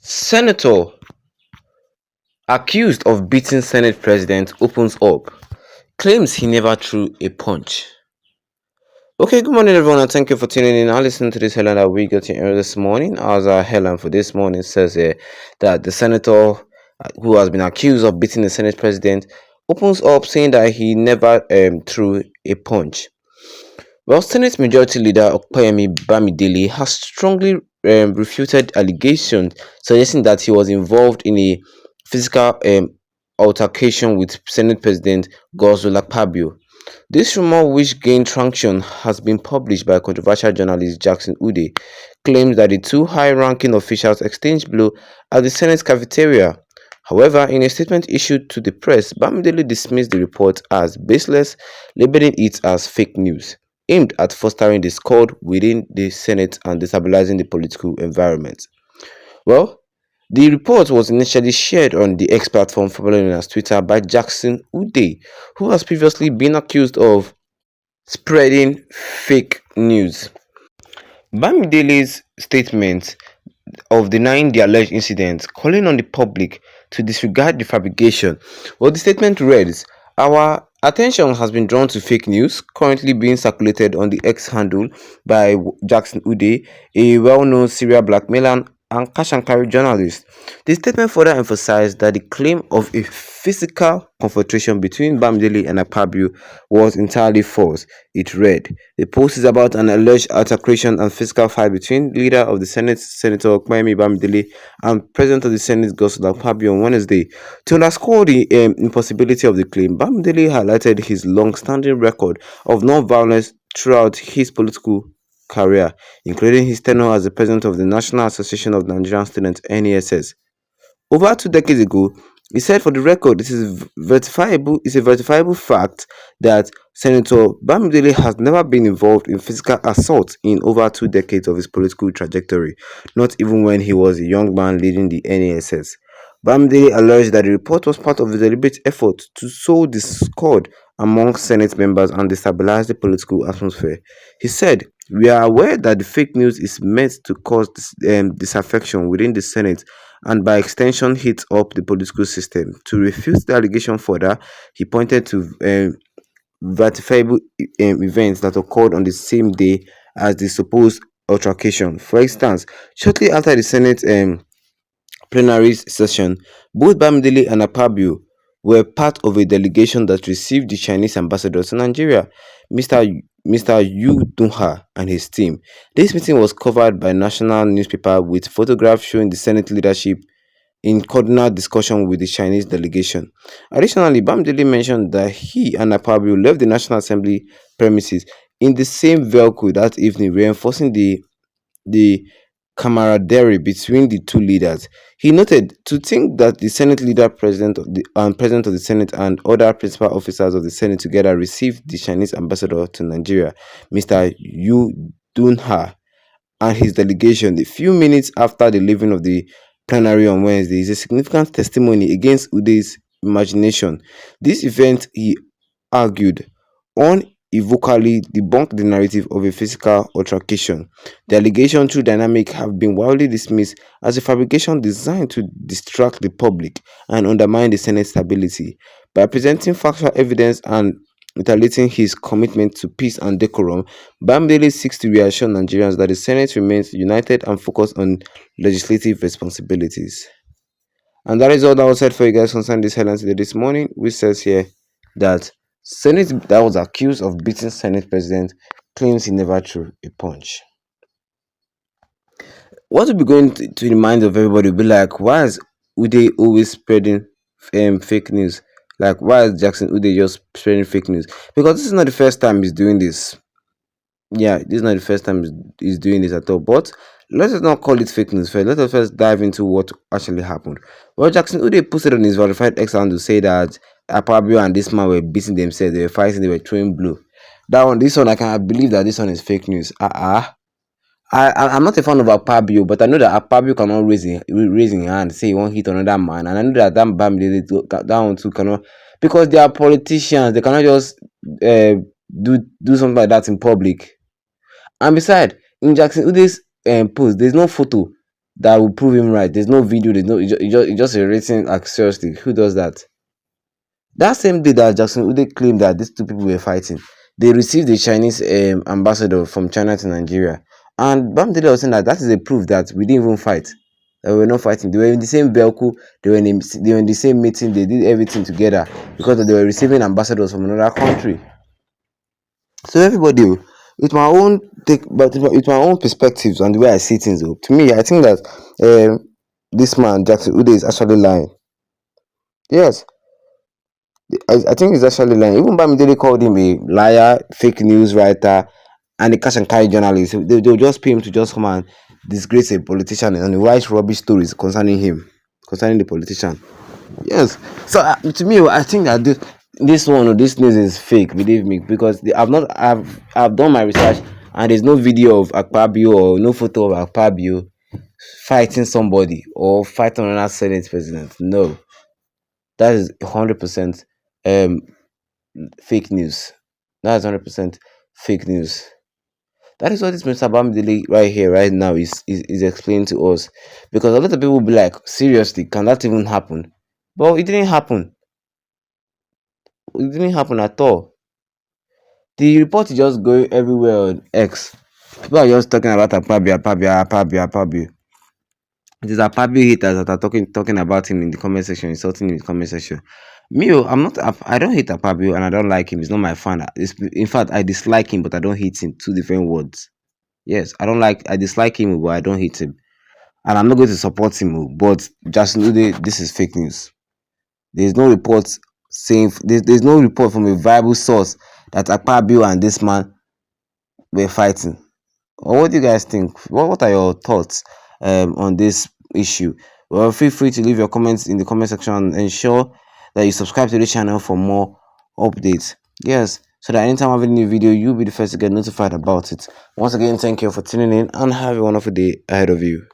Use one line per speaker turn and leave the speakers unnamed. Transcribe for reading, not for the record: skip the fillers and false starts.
Senator accused of beating Senate President opens up, claims he never threw a punch. Okay, good morning everyone and thank you for tuning in. I listened to this headline that we got here this morning. As our headline for this morning says here that the senator who has been accused of beating the Senate President opens up saying that he never threw a punch. Well, Senate Majority Leader Okpeyemi Bamidele has strongly refuted allegations suggesting that he was involved in a physical altercation with Senate President Godswill Akpabio. This rumor, which gained traction, has been published by controversial journalist Jackson Ude, claims that the two high-ranking officials exchanged blows at the Senate cafeteria. However, in a statement issued to the press, Bamidele dismissed the report as baseless, labeling it as fake news aimed at fostering discord within the Senate and destabilizing the political environment. Well, the report was initially shared on the X platform formerly known as Twitter by Jackson Ude, who has previously been accused of spreading fake news. Bamidele's statement of denying the alleged incident, calling on the public to disregard the fabrication. Well, the statement reads, "Our attention has been drawn to fake news currently being circulated on the X handle by Jackson Ude, a well-known serial blackmailer and cash and carry journalist." The statement further emphasized that the claim of a physical confrontation between Bamidele and Akpabio was entirely false. It read, "The post is about an alleged altercation and physical fight between leader of the Senate, Senator Okpeyemi Bamidele, and President of the Senate, Godswill Akpabio, on Wednesday." To underscore the impossibility of the claim, Bamidele highlighted his long-standing record of non-violence throughout his political career, including his tenure as the president of the National Association of Nigerian Students (NASS). Over 2 decades ago, he said, "For the record, it's a verifiable fact that Senator Bamidele has never been involved in physical assault in over 2 decades of his political trajectory, not even when he was a young man leading the NASS." Bamidele alleged that the report was part of a deliberate effort to sow discord among Senate members and destabilize the political atmosphere. He said, "We are aware that the fake news is meant to cause disaffection within the Senate and by extension heat up the political system." To refute the allegation further, he pointed to verifiable events that occurred on the same day as the supposed altercation. For instance, shortly after the Senate plenary session, both Bamidele and Akpabio were part of a delegation that received the Chinese ambassador to Nigeria, Mr. Yu Dunha, and his team. This meeting was covered by national newspaper with photographs showing the Senate leadership in cordial discussion with the Chinese delegation. Additionally, Bamidele mentioned that he and Akpabio left the National Assembly premises in the same vehicle that evening, reinforcing the camaraderie between the two leaders. He noted, "To think that the Senate leader, president of the Senate, and other principal officers of the Senate together received the Chinese ambassador to Nigeria, Mr. Yu Dunha, and his delegation a few minutes after the leaving of the plenary on Wednesday is a significant testimony against Ude's imagination. This event," he argued, "unequivocally debunked the narrative of a physical altercation. The allegation, through dynamic, have been widely dismissed as a fabrication designed to distract the public and undermine the Senate stability. By presenting factual evidence and reiterating his commitment to peace and decorum, Bamidele seeks to reassure Nigerians that the Senate remains united and focused on legislative responsibilities." And that is all that was said for you guys concerning this headline today this morning, which says here that Senate that was accused of beating Senate President claims he never threw a punch. What will be going to the mind of everybody will be like, why is Ude always spreading fake news? Like, why is Jackson Ude just spreading fake news? Because this is not the first time he's doing this. Yeah, this is not the first time he's doing this at all. But let us not call it fake news first. Let us first dive into what actually happened. Well, Jackson Ude posted on his verified X account to say that Akpabio and this man were beating themselves, they were fighting, they were throwing blow. This one, I can believe that this one is fake news. I'm not a fan of Akpabio, but I know that Akpabio cannot raise his hand, say he won't hit another man, and I know that that one too cannot, because they are politicians. They cannot just do something like that in public. And besides, in Jackson Ude's post, there's no photo. that will prove him right. There's no video. There's no. It's just a rating. Like seriously, who does that? That same day that Jackson Ude claimed that these two people were fighting, they received a Chinese ambassador from China to Nigeria, and Bamdele was saying that that is a proof that we didn't even fight. That we were not fighting. They were in the same Belku. They were in the same meeting. They did everything together because they were receiving ambassadors from another country. So everybody, with my own take, but with my own perspectives and the way I see things, to me, I think that this man Jackson Ude is actually lying. Yes, I think he's actually lying. Even Bamidele called him a liar, fake news writer, and a cash and carry journalist. They'll just pay him to just come and disgrace a politician and write rubbish stories concerning him, concerning the politician. Yes. So to me, I think that this one or this news is fake. Believe me, because I've done my research and there's no video of Akpabio or no photo of Akpabio fighting somebody or fighting another Senate president. No, that is 100% um fake news. That is 100% fake news. That is what this Mr. Bamidele right here, right now, is explaining to us. Because a lot of people will be like, seriously, can that even happen? But it didn't happen. It didn't happen at all. The report is just going everywhere on X. People are just talking about Apabio. It is Apabio haters that are talking about him in the comment section, insulting him in the comment section. Me, I'm not. I don't hate Apabio and I don't like him. He's not my fan. In fact, I dislike him, but I don't hate him. Two different words. Yes, I dislike him, but I don't hate him, and I'm not going to support him. But just know this is fake news. There's no report saying there's no report from a viable source that Akpabio and this man were fighting. Or what do you guys think? What are your thoughts on this issue? Well, feel free to leave your comments in the comment section and ensure that you subscribe to the channel for more updates. Yes, so that anytime I have a new video, you'll be the first to get notified about it. Once again, thank you for tuning in and have a wonderful day ahead of you.